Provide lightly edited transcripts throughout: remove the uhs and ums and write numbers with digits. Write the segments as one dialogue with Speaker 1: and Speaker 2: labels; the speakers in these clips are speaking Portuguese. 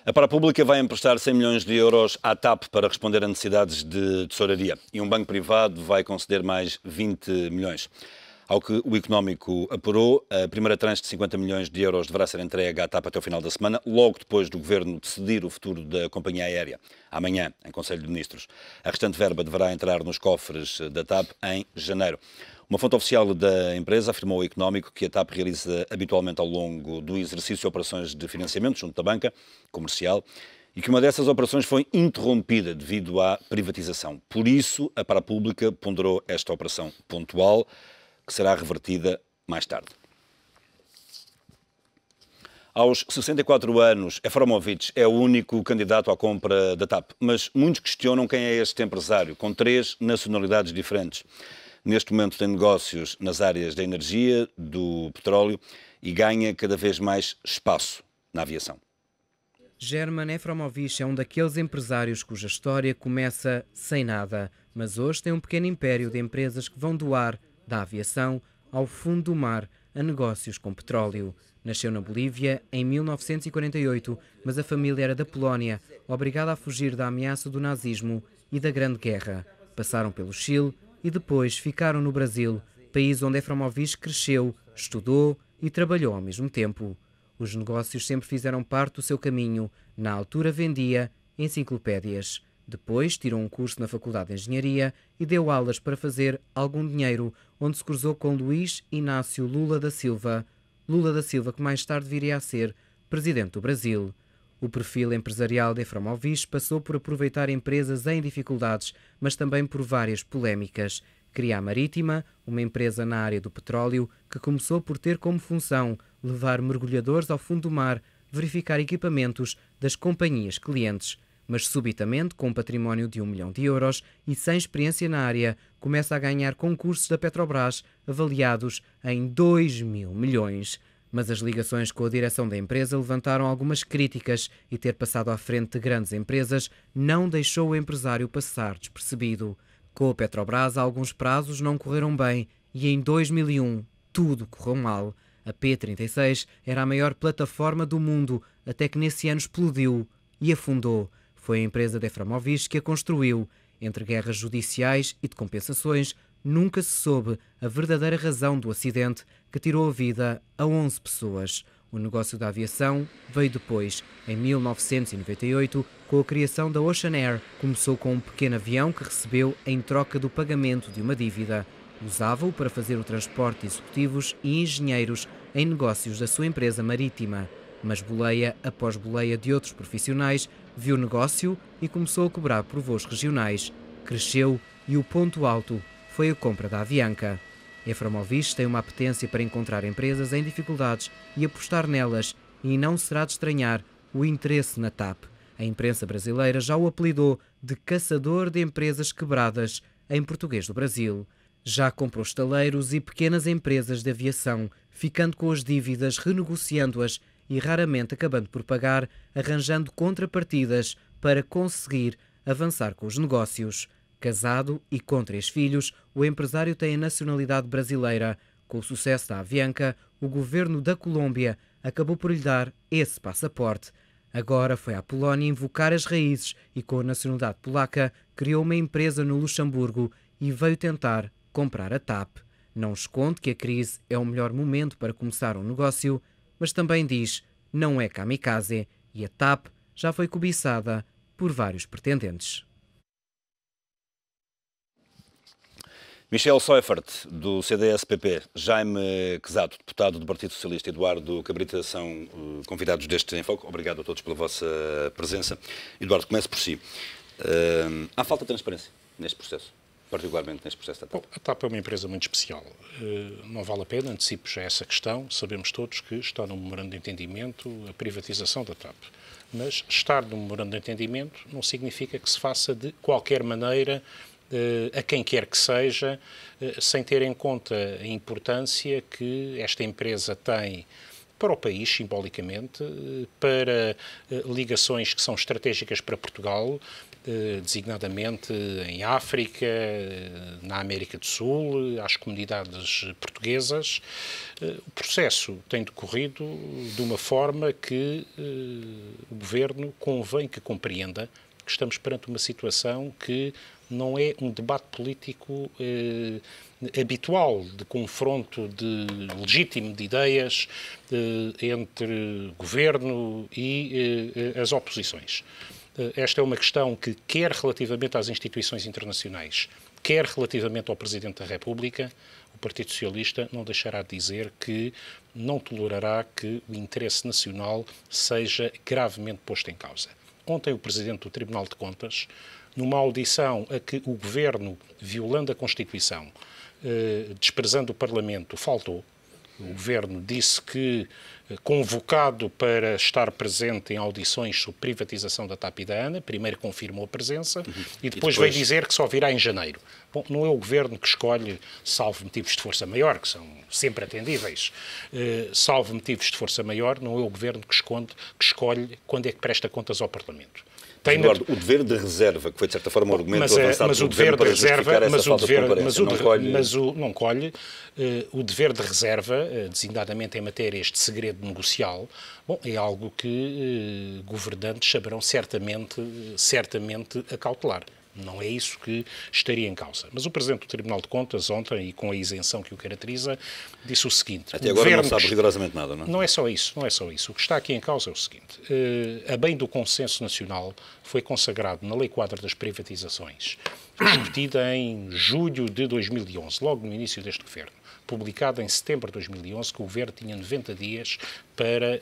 Speaker 1: A Parapública vai emprestar 100 milhões de euros à TAP para responder a necessidades de tesouraria e um banco privado vai conceder mais 20 milhões. Ao que o Económico apurou, a primeira tranche de 50 milhões de euros deverá ser entregue à TAP até o final da semana, logo depois do Governo decidir o futuro da companhia aérea, amanhã, em Conselho de Ministros. A restante verba deverá entrar nos cofres da TAP em janeiro. Uma fonte oficial da empresa afirmou ao Económico que a TAP realiza habitualmente ao longo do exercício operações de financiamento junto da banca comercial e que uma dessas operações foi interrompida devido à privatização. Por isso, a Parapública ponderou esta operação pontual, que será revertida mais tarde. Aos 64 anos, Efromovich é o único candidato à compra da TAP, mas muitos questionam quem é este empresário, com 3 nacionalidades diferentes. Neste momento tem negócios nas áreas da energia, do petróleo e ganha cada vez mais espaço na aviação.
Speaker 2: German Efromovich é um daqueles empresários cuja história começa sem nada, mas hoje tem um pequeno império de empresas que vão doar da aviação ao fundo do mar a negócios com petróleo. Nasceu na Bolívia em 1948, mas a família era da Polónia, obrigada a fugir da ameaça do nazismo e da Grande Guerra. Passaram pelo Chile e depois ficaram no Brasil, país onde Efromovich cresceu, estudou e trabalhou ao mesmo tempo. Os negócios sempre fizeram parte do seu caminho. Na altura vendia enciclopédias. Depois tirou um curso na Faculdade de Engenharia e deu aulas para fazer algum dinheiro, onde se cruzou com Luís Inácio Lula da Silva. Lula da Silva, que mais tarde viria a ser presidente do Brasil. O perfil empresarial de Efromovich passou por aproveitar empresas em dificuldades, mas também por várias polémicas. Cria a Marítima, uma empresa na área do petróleo, que começou por ter como função levar mergulhadores ao fundo do mar, verificar equipamentos das companhias clientes. Mas subitamente, com um património de 1 milhão de euros e sem experiência na área, começa a ganhar concursos da Petrobras avaliados em 2 mil milhões. Mas as ligações com a direção da empresa levantaram algumas críticas e ter passado à frente de grandes empresas não deixou o empresário passar despercebido. Com a Petrobras, alguns prazos não correram bem e em 2001 tudo correu mal. A P-36 era a maior plataforma do mundo, até que nesse ano explodiu e afundou. Foi a empresa de Efromovich que a construiu. Entre guerras judiciais e de compensações, nunca se soube a verdadeira razão do acidente que tirou a vida a 11 pessoas. O negócio da aviação veio depois. Em 1998, com a criação da Ocean Air, começou com um pequeno avião que recebeu em troca do pagamento de uma dívida. Usava-o para fazer o transporte de executivos e engenheiros em negócios da sua empresa marítima. Mas boleia após boleia de outros profissionais, viu o negócio e começou a cobrar por voos regionais. Cresceu e o ponto alto foi a compra da Avianca. Efromovich tem uma apetência para encontrar empresas em dificuldades e apostar nelas, e não será de estranhar o interesse na TAP. A imprensa brasileira já o apelidou de caçador de empresas quebradas, em português do Brasil. Já comprou estaleiros e pequenas empresas de aviação, ficando com as dívidas, renegociando-as e raramente acabando por pagar, arranjando contrapartidas para conseguir avançar com os negócios. Casado e com 3 filhos, o empresário tem a nacionalidade brasileira. Com o sucesso da Avianca, o governo da Colômbia acabou por lhe dar esse passaporte. Agora foi à Polónia invocar as raízes e, com a nacionalidade polaca, criou uma empresa no Luxemburgo e veio tentar comprar a TAP. Não esconde que a crise é o melhor momento para começar um negócio, mas também diz não é kamikaze e a TAP já foi cobiçada por vários pretendentes.
Speaker 1: Michel Seufert, do CDS-PP, Jaime Quezado, deputado do Partido Socialista, Eduardo Cabrita, são convidados deste Enfoque. Obrigado a todos pela vossa presença. Eduardo, comece por si. Há falta de transparência neste processo, particularmente neste processo da TAP?
Speaker 3: Bom, a TAP é uma empresa muito especial. Não vale a pena, antecipo já essa questão. Sabemos todos que está no memorando de entendimento a privatização da TAP. Mas estar no memorando de entendimento não significa que se faça de qualquer maneira a quem quer que seja, sem ter em conta a importância que esta empresa tem para o país, simbolicamente, para ligações que são estratégicas para Portugal, designadamente em África, na América do Sul, às comunidades portuguesas. O processo tem decorrido de uma forma que o Governo convém que compreenda que estamos perante uma situação que não é um debate político habitual, de confronto legítimo de ideias entre Governo e as oposições. Esta é uma questão que, quer relativamente às instituições internacionais, quer relativamente ao Presidente da República, o Partido Socialista não deixará de dizer que não tolerará que o interesse nacional seja gravemente posto em causa. Ontem o Presidente do Tribunal de Contas, numa audição a que o Governo, violando a Constituição, desprezando o Parlamento, faltou. O Governo disse que, convocado para estar presente em audições sobre privatização da TAP e da ANA, primeiro confirmou a presença e depois veio dizer que só virá em janeiro. Bom, não é o Governo que escolhe, salvo motivos de força maior, que são sempre atendíveis, salvo motivos de força maior, não é o Governo que escolhe quando é que presta contas ao Parlamento.
Speaker 1: Eduardo, o dever de reserva, que foi de certa forma o argumento avançado pelo Governo para justificar essa falta de concorrência,
Speaker 3: não colhe o dever de reserva, designadamente em matérias de segredo negocial, bom, é algo que governantes saberão certamente acautelar. Não é isso que estaria em causa. Mas o Presidente do Tribunal de Contas, ontem, e com a isenção que o caracteriza, disse o seguinte...
Speaker 1: Até agora não sabe rigorosamente nada, não é?
Speaker 3: Não é só isso. O que está aqui em causa é o seguinte. A bem do consenso nacional foi consagrado na Lei Quadro das Privatizações, discutida em julho de 2011, logo no início deste governo, publicada em setembro de 2011, que o Governo tinha 90 dias para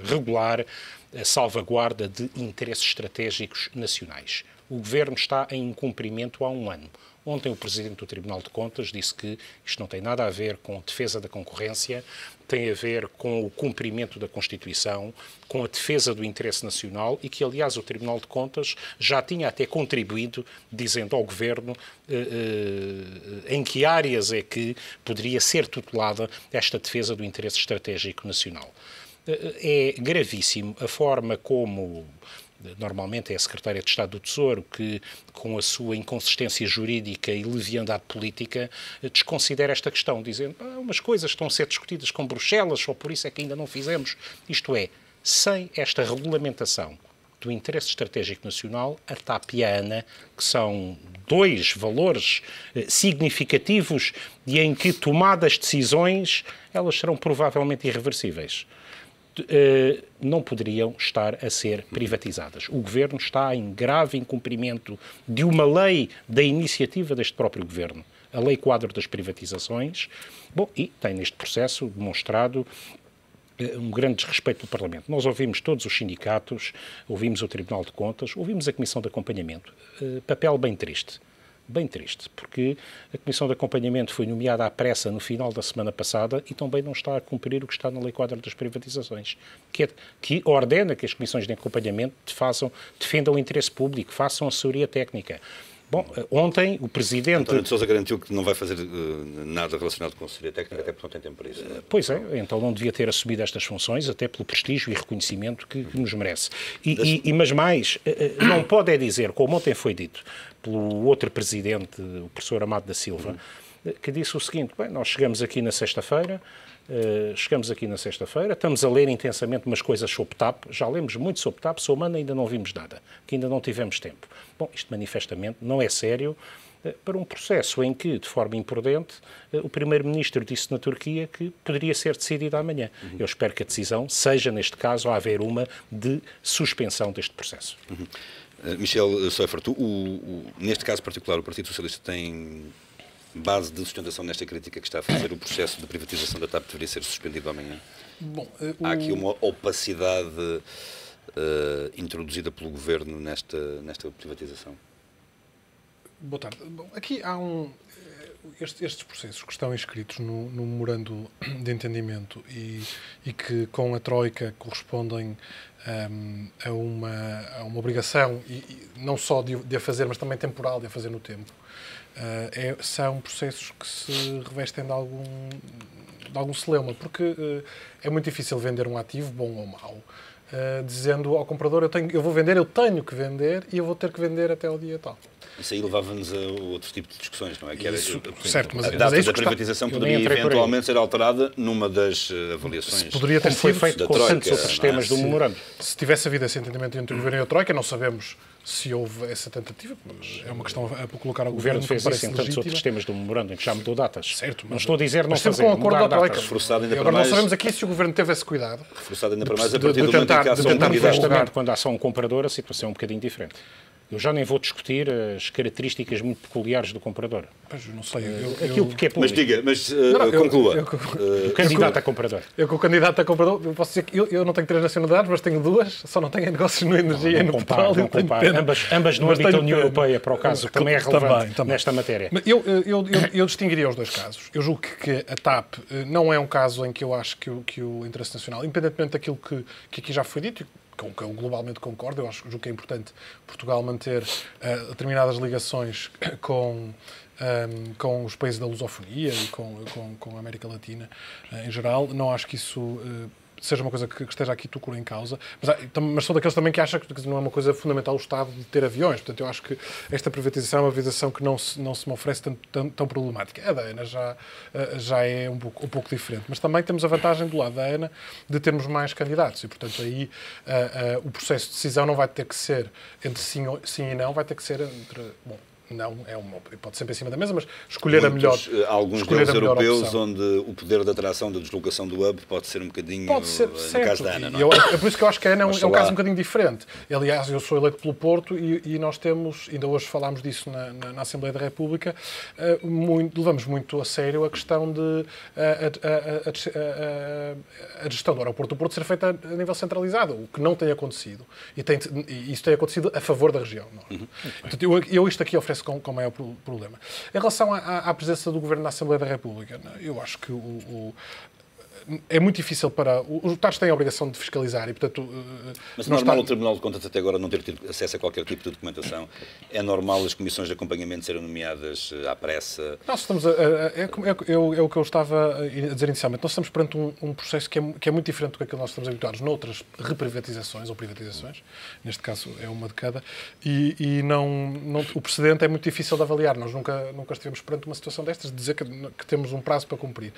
Speaker 3: regular a salvaguarda de interesses estratégicos nacionais. O Governo está em incumprimento há um ano. Ontem o Presidente do Tribunal de Contas disse que isto não tem nada a ver com a defesa da concorrência, tem a ver com o cumprimento da Constituição, com a defesa do interesse nacional e que, aliás, o Tribunal de Contas já tinha até contribuído, dizendo ao Governo em que áreas é que poderia ser tutelada esta defesa do interesse estratégico nacional. É gravíssimo a forma como... Normalmente é a Secretária de Estado do Tesouro que, com a sua inconsistência jurídica e leviandade política, desconsidera esta questão, dizendo umas coisas estão a ser discutidas com Bruxelas, só por isso é que ainda não fizemos. Isto é, sem esta regulamentação do interesse estratégico nacional, a TAP e a ANA, que são dois valores significativos e em que tomadas decisões, elas serão provavelmente irreversíveis, não poderiam estar a ser privatizadas. O Governo está em grave incumprimento de uma lei da iniciativa deste próprio Governo, a Lei Quadro das Privatizações, bom, e tem neste processo demonstrado um grande desrespeito do Parlamento. Nós ouvimos todos os sindicatos, ouvimos o Tribunal de Contas, ouvimos a Comissão de Acompanhamento. Papel bem triste, porque a Comissão de Acompanhamento foi nomeada à pressa no final da semana passada e também não está a cumprir o que está na Lei Quadro das Privatizações, que ordena que as comissões de acompanhamento defendam o interesse público, façam assessoria técnica. Bom, ontem o Presidente...
Speaker 1: António de Sousa garantiu que não vai fazer nada relacionado com a assessoria técnica, até porque não tem tempo para isso.
Speaker 3: Pois é, então não devia ter assumido estas funções, até pelo prestígio e reconhecimento que nos merece. Mas mais, não pode dizer, como ontem foi dito pelo outro Presidente, o professor Amado da Silva, que disse o seguinte: bem, nós chegamos aqui na sexta-feira, estamos a ler intensamente umas coisas sobre TAP, já lemos muito sobre TAP, sobre ANA ainda não vimos nada, que ainda não tivemos tempo. Bom, isto manifestamente não é sério para um processo em que, de forma imprudente, o Primeiro-Ministro disse na Turquia que poderia ser decidido amanhã. Eu espero que a decisão seja, neste caso, a haver uma de suspensão deste processo.
Speaker 1: Michel Seifert, neste caso particular, o Partido Socialista tem base de sustentação nesta crítica que está a fazer? O processo de privatização da TAP deveria ser suspendido amanhã?
Speaker 4: Bom,
Speaker 1: há aqui uma opacidade introduzida pelo Governo nesta privatização?
Speaker 4: Boa tarde. Bom, aqui há estes processos que estão inscritos no memorando de entendimento e que com a Troika correspondem a uma obrigação, e não só de a fazer, mas também temporal, de a fazer no tempo. São processos que se revestem de algum celeuma, porque é muito difícil vender um ativo, bom ou mau, dizendo ao comprador, eu vou vender, eu tenho que vender e eu vou ter que vender até ao dia tal.
Speaker 1: Isso aí levava-nos a outro tipo de discussões, não é? Que era,
Speaker 4: certo, mas
Speaker 1: a data da privatização poderia eventualmente ser alterada numa das avaliações.
Speaker 4: Poderia ter
Speaker 3: foi
Speaker 4: sido
Speaker 3: feito com tantos outros temas do memorando.
Speaker 4: Se tivesse havido esse entendimento entre o Governo e a Troika, não sabemos se houve essa tentativa, mas é uma questão a colocar ao
Speaker 3: O Governo fez isso em tantos outros temas do memorando, em que já mudou datas.
Speaker 4: Certo,
Speaker 3: não estou a dizer não
Speaker 4: mas sempre
Speaker 3: fazer,
Speaker 4: com um acordo da Troika.
Speaker 1: Reforçado ainda
Speaker 4: Agora
Speaker 1: para mais,
Speaker 4: não sabemos aqui se o Governo teve esse cuidado.
Speaker 1: Reforçado ainda para mais a partir
Speaker 4: de
Speaker 1: do momento em que há só um candidato.
Speaker 3: Manifestamente, quando há só um comprador, a situação é um bocadinho diferente. Eu já nem vou discutir as características muito peculiares do comprador.
Speaker 4: Mas eu não sei.
Speaker 3: Aquilo que é público.
Speaker 1: Mas diga, conclua.
Speaker 3: O candidato a comprador.
Speaker 4: Eu com o candidato a comprador, eu posso dizer que eu não tenho 3 nacionalidades, mas tenho 2, só não tenho negócios no energia e no petróleo.
Speaker 3: Não comparo. Ambas no âmbito da União Europeia, para o caso, também é relevante
Speaker 4: também.
Speaker 3: nesta matéria.
Speaker 4: Eu distinguiria os 2 casos. Eu julgo que a TAP não é um caso em que eu acho que o interesse nacional, independentemente daquilo que aqui já foi dito, com que eu globalmente concordo, eu julgo que é importante Portugal manter determinadas ligações com os países da lusofonia e com a América Latina em geral. Não acho que isso seja uma coisa que esteja aqui tucur em causa, mas sou daqueles também que acham que não é uma coisa fundamental o Estado de ter aviões. Portanto, eu acho que esta privatização é uma privatização que não se me oferece tão problemática. A da ANA já é um pouco diferente, mas também temos a vantagem do lado da ANA de termos mais candidatos e, portanto, aí o processo de decisão não vai ter que ser entre sim e não, vai ter que ser entre... Bom, não, pode sempre em cima da mesa, mas escolher a melhor opção.
Speaker 1: Alguns deles europeus onde o poder de atração da deslocação do hub pode ser um bocadinho no caso da ANA, não é?
Speaker 4: É por isso que eu acho que a ANA é um caso um bocadinho diferente. Aliás, eu sou eleito pelo Porto e nós temos, ainda hoje falámos disso na Assembleia da República, levamos muito a sério a questão de a gestão do aeroporto do Porto ser feita a nível centralizado, o que não tem acontecido. E isso tem acontecido a favor da região. Não é? Portanto, isto aqui oferece com maior problema. Em relação à presença do Governo na Assembleia da República, eu acho que é muito difícil para... Os deputados têm a obrigação de fiscalizar e, portanto...
Speaker 1: Mas é normal o Tribunal de Contas até agora não ter tido acesso a qualquer tipo de documentação? É normal as comissões de acompanhamento serem nomeadas à pressa?
Speaker 4: Nós estamos é o que eu estava a dizer inicialmente. Nós estamos perante um processo que é muito diferente do que aquilo que nós estamos habituados noutras reprivatizações ou privatizações. Neste caso é uma de cada. E o precedente é muito difícil de avaliar. Nós nunca estivemos perante uma situação destas de dizer que temos um prazo para cumprir.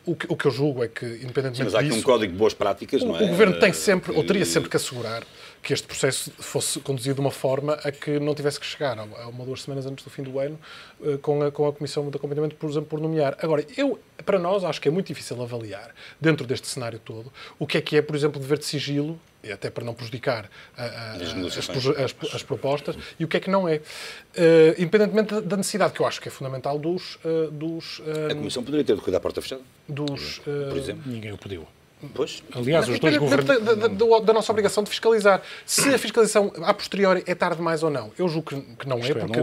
Speaker 4: O que eu julgo é que, independentemente disso...
Speaker 1: Mas há aqui um código de boas práticas, não é?
Speaker 4: O Governo tem sempre, ou teria sempre que assegurar que este processo fosse conduzido de uma forma a que não tivesse que chegar a 1 ou 2 semanas antes do fim do ano com a Comissão de Acompanhamento, por exemplo, por nomear. Agora, para nós, acho que é muito difícil avaliar, dentro deste cenário todo, o que é, por exemplo, dever de sigilo, e até para não prejudicar as propostas, e o que é que não é. Independentemente da necessidade, que eu acho que é fundamental
Speaker 1: A Comissão poderia ter de cuidar à porta fechada?
Speaker 3: Por exemplo. Ninguém o pediu.
Speaker 1: Pois.
Speaker 3: Aliás, os dois governos...
Speaker 4: Da nossa obrigação de fiscalizar. Se a fiscalização, a posteriori, é tarde demais ou não. Eu julgo que não é, porque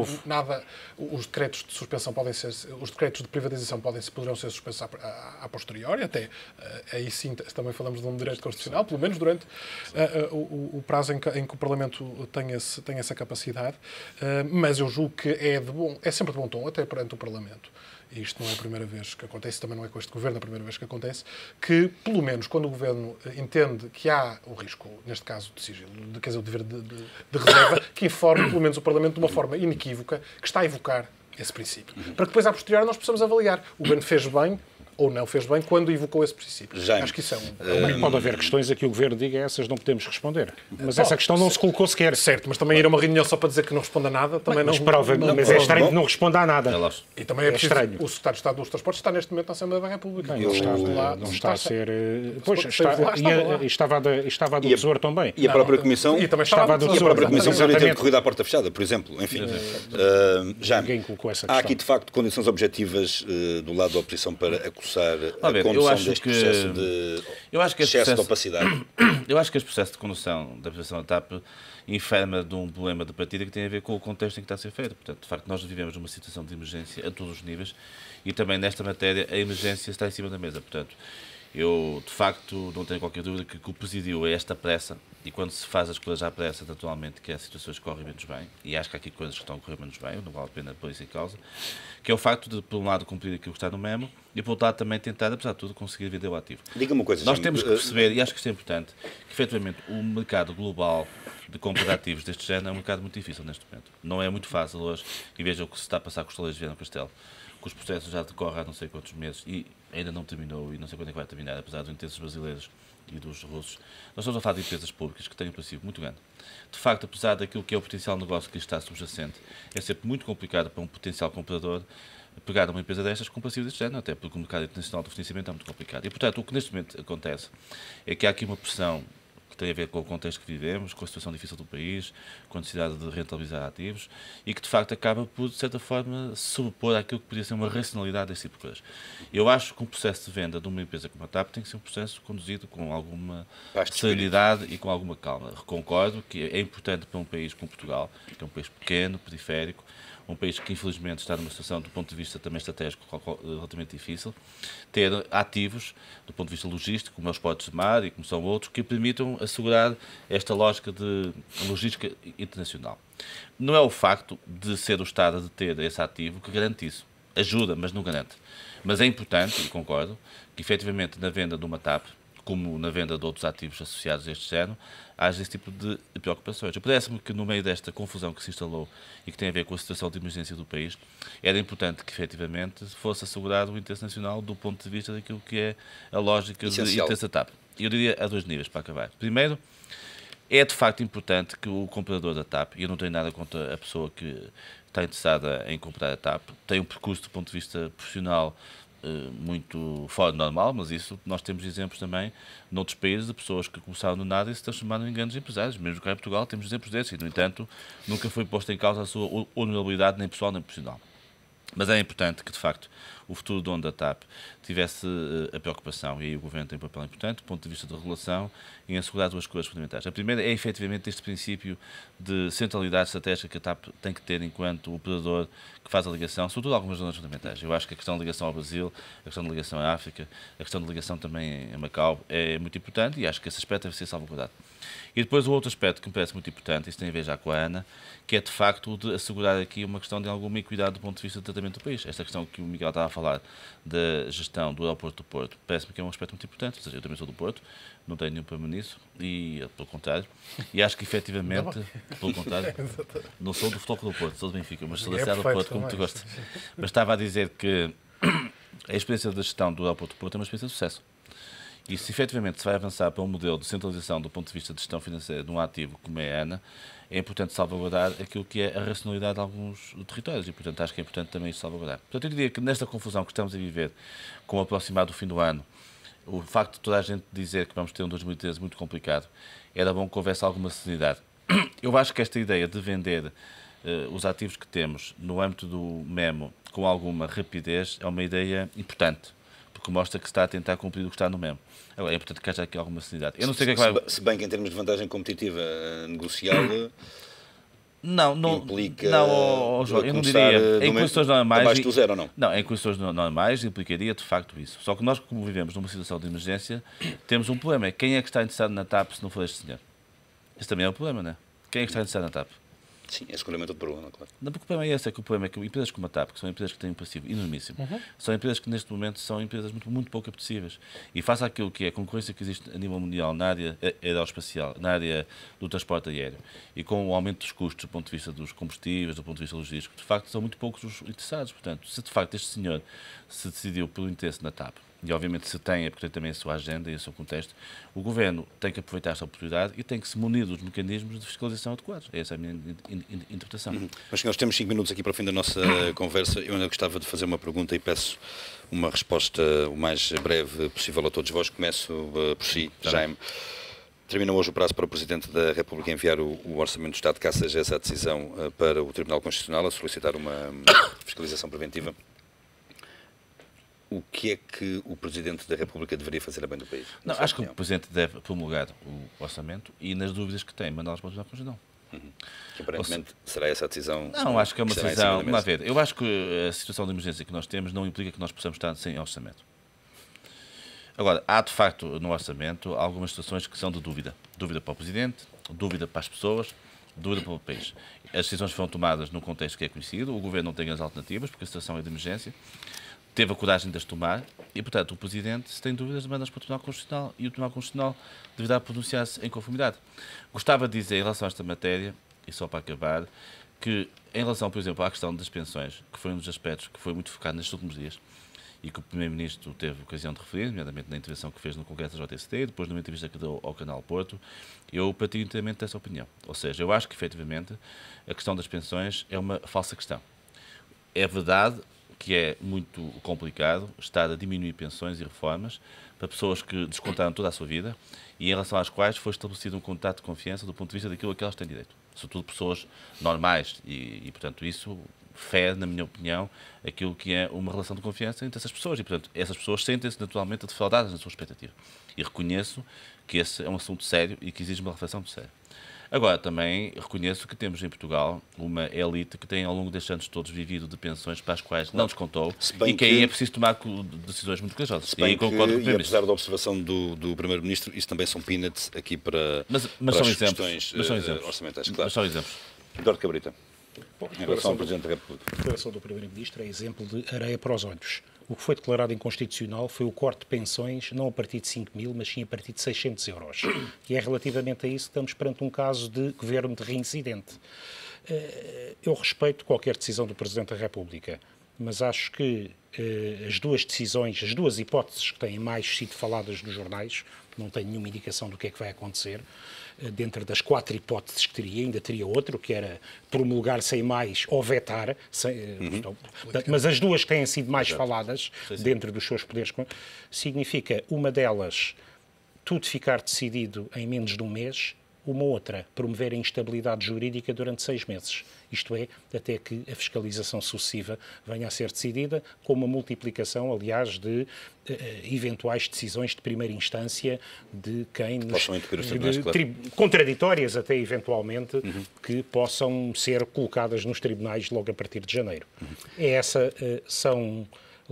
Speaker 4: os decretos de suspensão podem ser... Os decretos de privatização poderão ser suspensos a posteriori, até aí sim, também falamos de um direito constitucional, pelo menos durante o prazo em que o Parlamento tem essa capacidade. Mas eu julgo que é sempre de bom tom, até perante o Parlamento. E isto não é a primeira vez que acontece, também não é com este Governo a primeira vez que acontece, que, pelo menos, quando o Governo entende que há o risco, neste caso de sigilo, quer dizer, o dever de reserva, que informe, pelo menos, o Parlamento de uma forma inequívoca que está a evocar esse princípio. Para que depois, à posteriori, nós possamos avaliar. O Governo fez bem ou não fez bem quando evocou esse princípio. Acho que isso
Speaker 3: Pode haver questões a que o Governo diga essas não podemos responder. Mas essa questão não se colocou sequer.
Speaker 4: Certo, mas também ir a uma reunião só para dizer que não responda a nada, também
Speaker 3: mas é estranho que não responda a nada.
Speaker 4: E também é estranho. O Secretário de Estado dos Transportes está neste momento na Assembleia da República.
Speaker 3: Não está a ser... Pois, estava a do Tesouro também.
Speaker 1: E a própria Comissão...
Speaker 4: E também estava a do Tesouro.
Speaker 1: E a própria Comissão poderia ter corrido à porta fechada, por exemplo. Enfim, já
Speaker 3: ninguém colocou essa questão.
Speaker 1: Há aqui, de facto, condições objetivas do lado da oposição para acusar a condução deste processo de excesso de opacidade.
Speaker 5: Eu acho que este processo de condução da privatização da TAP enferma de um problema de partida que tem a ver com o contexto em que está a ser feito. Portanto, de facto, nós vivemos uma situação de emergência a todos os níveis e também nesta matéria a emergência está em cima da mesa. Portanto, eu, de facto, não tenho qualquer dúvida que o que presidiu a esta pressa e quando se faz as coisas à pressa, naturalmente, que há situações que correm menos bem, e acho que há aqui coisas que estão a correr menos bem, não vale a pena pôr isso em causa, que é o facto de, por um lado, cumprir aquilo que está no memo, e por outro lado também tentar, apesar de tudo, conseguir vender o ativo.
Speaker 1: Diga-me uma coisa,
Speaker 5: Nós
Speaker 1: Jaime,
Speaker 5: temos que perceber, e acho que isto é importante, que efetivamente o mercado global de compra de ativos deste género é um mercado muito difícil neste momento. Não é muito fácil hoje, e veja o que se está a passar com os taleiros de Viana do Castelo, que os processos já decorrem há não sei quantos meses e ainda não terminou, e não sei quando é que vai terminar, apesar dos interesses brasileiros e dos russos. Nós estamos a falar de empresas públicas que têm um passivo muito grande. De facto, apesar daquilo que é o potencial negócio que está subjacente, é sempre muito complicado para um potencial comprador pegar uma empresa destas com um passivo deste género, até porque o mercado internacional do financiamento é muito complicado. E, portanto, o que neste momento acontece é que há aqui uma pressão que tem a ver com o contexto que vivemos, com a situação difícil do país, com a necessidade de rentabilizar ativos e que, de facto, acaba por, de certa forma, sobrepor àquilo que podia ser uma racionalidade desse tipo de coisas. Eu acho que um processo de venda de uma empresa como a TAP tem que ser um processo conduzido com alguma serenidade e com alguma calma. Concordo que é importante para um país como Portugal, que é um país pequeno, periférico, um país que infelizmente está numa situação do ponto de vista também estratégico relativamente difícil, ter ativos do ponto de vista logístico, como é os portos de mar e como são outros, que permitam assegurar esta lógica de logística internacional. Não é o facto de ser o Estado a deter esse ativo que garante isso. Ajuda, mas não garante. Mas é importante, e concordo, que efetivamente na venda de uma TAP, como na venda de outros ativos associados a este género, haja esse tipo de preocupações. Parece-me que no meio desta confusão que se instalou e que tem a ver com a situação de emergência do país, era importante que efetivamente fosse assegurado o interesse nacional do ponto de vista daquilo que é a lógica de interesse da TAP. Eu diria a dois níveis para acabar. Primeiro, é de facto importante que o comprador da TAP, e eu não tenho nada contra a pessoa que está interessada em comprar a TAP, tenha um percurso do ponto de vista profissional muito fora do normal, mas isso nós temos exemplos também noutros países de pessoas que começaram do nada e se transformaram em grandes empresários. Mesmo cá em Portugal temos exemplos desses e, no entanto, nunca foi posta em causa a sua honorabilidade nem pessoal nem profissional. Mas é importante que, de facto, o futuro dono da TAP tivesse a preocupação, e aí o Governo tem um papel importante, do ponto de vista da regulação, em assegurar duas coisas fundamentais. A primeira é, efetivamente, este princípio de centralidade estratégica que a TAP tem que ter enquanto operador que faz a ligação, sobretudo algumas zonas fundamentais. Eu acho que a questão de ligação ao Brasil, a questão de ligação à África, a questão de ligação também a Macau é muito importante e acho que esse aspecto deve ser salvaguardado. E depois o outro aspecto que me parece muito importante, isso tem a ver já com a Ana, que é de facto de assegurar aqui uma questão de alguma equidade do ponto de vista do tratamento do país. Esta questão que o Miguel estava a falar da gestão do aeroporto do Porto, parece-me que é um aspecto muito importante. Ou seja, eu também sou do Porto, não tenho nenhum problema nisso, e pelo contrário, e acho que efetivamente, pelo contrário, não sou do Futebol do Porto, sou do Benfica, mas sou da cidade do Porto, como tu gostas. Mas estava a dizer que a experiência da gestão do aeroporto do Porto é uma experiência de sucesso. E se efetivamente se vai avançar para um modelo de centralização do ponto de vista de gestão financeira de um ativo como é a ANA, é importante salvaguardar aquilo que é a racionalidade de alguns territórios e, portanto, acho que é importante também isso salvaguardar. Portanto, eu diria que nesta confusão que estamos a viver, com o aproximar do fim do ano, o facto de toda a gente dizer que vamos ter um 2013 muito complicado, era bom que houvesse alguma serenidade. Eu acho que esta ideia de vender os ativos que temos no âmbito do memo com alguma rapidez é uma ideia importante, porque mostra que se está a tentar cumprir o que está no memo. Agora, é importante que haja aqui alguma seriedade. Eu não sei o que é que vai...
Speaker 1: Se bem que em termos de vantagem competitiva negocial...
Speaker 5: Não
Speaker 1: implica
Speaker 5: João, eu não diria. Em condições normais.
Speaker 1: Abaixo do zero ou não?
Speaker 5: Não, em condições normais implicaria de facto isso. Só que nós, como vivemos numa situação de emergência, temos um problema. Quem é que está interessado na TAP se não for este senhor? Esse também é o problema, não é? Quem é que está interessado na TAP?
Speaker 1: Sim, esse seguramente é outro problema, claro.
Speaker 5: Não, porque o problema é esse, é que o problema é que empresas como a TAP, que são empresas que têm um passivo enormíssimo, são empresas que neste momento são empresas muito pouco apetecíveis. E face àquilo que é a concorrência que existe a nível mundial na área aeroespacial, na área do transporte aéreo, e com o aumento dos custos do ponto de vista dos combustíveis, do ponto de vista logístico, de facto são muito poucos os interessados. Portanto, se de facto este senhor se decidiu pelo interesse na TAP, e obviamente se tem, é porque tem também a sua agenda e o seu contexto, o Governo tem que aproveitar esta oportunidade e tem que se munir dos mecanismos de fiscalização adequados. Essa é a minha interpretação.
Speaker 1: Mas, senhores, temos 5 minutos aqui para o fim da nossa conversa. Eu ainda gostava de fazer uma pergunta e peço uma resposta o mais breve possível a todos vós. Começo por si, Jaime. Termina hoje o prazo para o Presidente da República enviar o Orçamento do Estado, caso seja essa a decisão, para o Tribunal Constitucional, a solicitar uma fiscalização preventiva. O que é que o Presidente da República deveria fazer a bem do país?
Speaker 5: Não, acho que o Presidente deve promulgar o orçamento e, nas dúvidas que tem, mandá-las para o Tribunal Constitucional.
Speaker 1: Que aparentemente será essa a decisão?
Speaker 5: Não, acho que é uma decisão. Vamos lá ver. Eu acho que a situação de emergência que nós temos não implica que nós possamos estar sem orçamento. Agora, há de facto no orçamento algumas situações que são de dúvida. Dúvida para o Presidente, dúvida para as pessoas, dúvida para o país. As decisões foram tomadas num contexto que é conhecido, o Governo não tem as alternativas, porque a situação é de emergência, teve a coragem de as tomar e, portanto, o Presidente, se tem dúvidas, manda-as para o Tribunal Constitucional e o Tribunal Constitucional deverá pronunciar-se em conformidade. Gostava de dizer, em relação a esta matéria, e só para acabar, que em relação, por exemplo, à questão das pensões, que foi um dos aspectos que foi muito focado nestes últimos dias, e que o Primeiro-Ministro teve ocasião de referir, nomeadamente na intervenção que fez no Congresso da JST, e depois numa entrevista que deu ao Canal Porto, eu partilho inteiramente dessa opinião. Ou seja, eu acho que, efetivamente, a questão das pensões é uma falsa questão. É verdade que é muito complicado estar a diminuir pensões e reformas para pessoas que descontaram toda a sua vida e em relação às quais foi estabelecido um contrato de confiança do ponto de vista daquilo a que elas têm direito. Sobretudo pessoas normais e portanto, isso fere, na minha opinião, aquilo que é uma relação de confiança entre essas pessoas. E, portanto, essas pessoas sentem-se naturalmente defraudadas na sua expectativa. E reconheço que esse é um assunto sério e que exige uma reflexão de sério. Agora, também reconheço que temos em Portugal uma elite que tem, ao longo destes anos todos, vivido de pensões para as quais não descontou e que aí é preciso tomar decisões muito corajosas.
Speaker 1: E apesar da observação do Primeiro-Ministro, isso também são peanuts aqui para,
Speaker 5: mas
Speaker 1: para
Speaker 5: são
Speaker 1: as
Speaker 5: exemplos,
Speaker 1: questões orçamentais. Claro.
Speaker 5: Mas são exemplos.
Speaker 1: Eduardo Cabrita,
Speaker 3: Bom,
Speaker 1: em relação ao Presidente da República.
Speaker 3: A declaração do Primeiro-Ministro é exemplo de areia para os olhos. O que foi declarado inconstitucional foi o corte de pensões, não a partir de 5 mil, mas sim a partir de 600 euros. E é relativamente a isso que estamos perante um caso de governo de reincidente. Eu respeito qualquer decisão do Presidente da República, mas acho que as duas decisões, as duas hipóteses que têm mais sido faladas nos jornais, não tenho nenhuma indicação do que é que vai acontecer, dentro das 4 hipóteses que teria, ainda teria outro, que era promulgar sem mais ou vetar, mas as duas que têm sido mais faladas dentro dos seus poderes, significa uma delas tudo ficar decidido em menos de um mês, uma outra promover a instabilidade jurídica durante 6 meses. Isto é, até que a fiscalização sucessiva venha a ser decidida, com uma multiplicação, aliás, de eventuais decisões de primeira instância de quem nos... contraditórias até, eventualmente, que possam ser colocadas nos tribunais logo a partir de janeiro.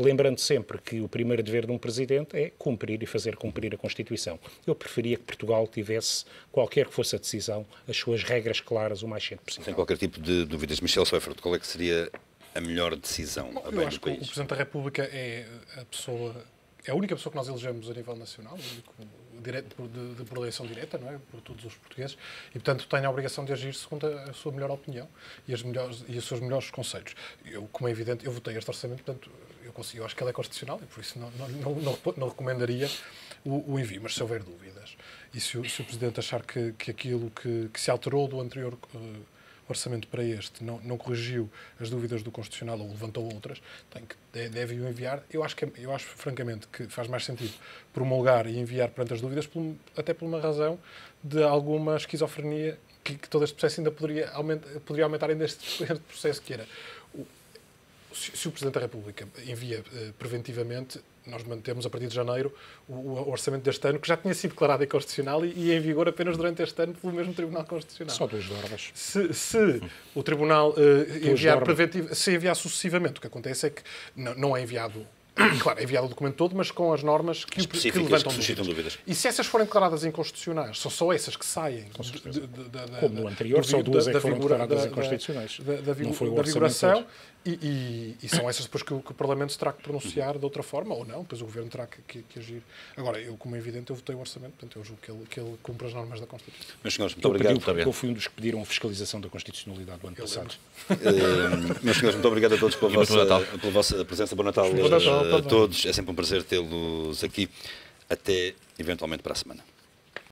Speaker 3: Lembrando sempre que o primeiro dever de um Presidente é cumprir e fazer cumprir a Constituição. Eu preferia que Portugal tivesse, qualquer que fosse a decisão, as suas regras claras o mais cedo possível.
Speaker 1: Sem qualquer tipo de dúvidas. Michel Seifert, qual é que seria a melhor decisão a bem do país?
Speaker 4: O Presidente da República é a única pessoa que nós elegemos a nível nacional, por eleição direta, não é? Por todos os portugueses, e, portanto, tem a obrigação de agir segundo a sua melhor opinião e os seus melhores conselhos. Eu, como é evidente, eu votei este orçamento, portanto, eu acho que ele é constitucional e, por isso, não recomendaria o envio. Mas, se houver dúvidas, e se o Presidente achar que aquilo que se alterou do anterior orçamento para este não corrigiu as dúvidas do Constitucional ou levantou outras, deve o enviar. Eu acho, francamente, que faz mais sentido promulgar e enviar perante as dúvidas, até por uma razão de alguma esquizofrenia que todo este processo ainda poderia aumentar ainda este processo, que era... Se o Presidente da República envia preventivamente, nós mantemos a partir de janeiro o orçamento deste ano, que já tinha sido declarado inconstitucional e em vigor apenas durante este ano pelo mesmo Tribunal Constitucional.
Speaker 3: Só 2 normas.
Speaker 4: Se o Tribunal enviar sucessivamente, o que acontece é que não é enviado... Claro, é enviado o documento todo, mas com as normas que levantam dúvidas. E se essas forem declaradas inconstitucionais, são só essas que saem...
Speaker 3: Como no anterior, só 2 é que foram declaradas inconstitucionais. Não foi o
Speaker 4: vigoração. E são essas depois que o Parlamento terá que pronunciar de outra forma, ou não, depois o Governo terá que agir. Agora, como é evidente, eu votei o orçamento, portanto eu julgo que ele cumpre as normas da Constituição.
Speaker 1: Meus senhores, muito obrigado.
Speaker 3: Eu fui um dos que pediram a fiscalização da constitucionalidade do ano passado.
Speaker 1: Meus senhores, muito obrigado a todos pela vossa presença. Bom Natal a todos. É sempre um prazer tê-los aqui. Até, eventualmente, para a semana.